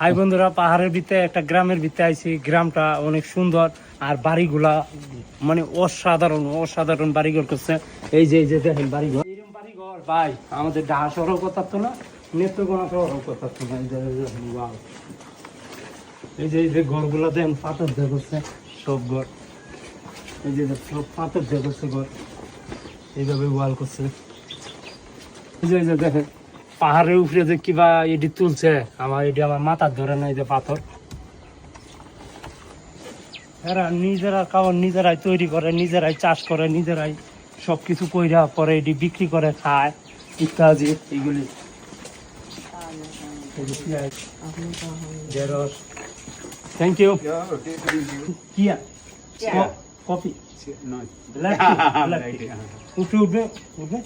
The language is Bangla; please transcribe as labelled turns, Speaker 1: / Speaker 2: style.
Speaker 1: হাই বন্ধুরা, পাহাড়ের ভিতরে একটা গ্রামের ভিতরে আইছি। গ্রামটা অনেক সুন্দর আর বাড়িগুলা মানে অসাধারণ অসাধারণ বাড়িঘর করছে। এই যে দেখেন বাড়িঘর, এরকম বাড়িঘর ভাই আমাদের ঢাকা শহরও করতে না, নেত্রকোনা শহরও করতে না। এই যে ঘরগুলা দেন পাথর দিয়ে করছে, সব ঘর এই যে সব পাথর দিয়ে করছে ঘর, এইভাবে ওয়াল করছে। এই যে দেখেন পাহাড়ের উপরে যে কিবা এটি তুলছে, আমার মাথার ধরে না। এই যে পাথর এরা নিজেরা খাবার নিজেরাই তৈরি করে, নিজেরাই চাষ করে, নিজেরাই সবকিছু কইরা পরে এটি বিক্রি করে, খায় ইত্যাদি। এইগুলি থ্যাংক ইউ। কিয়া কফি উঠবে উঠবে উঠবে।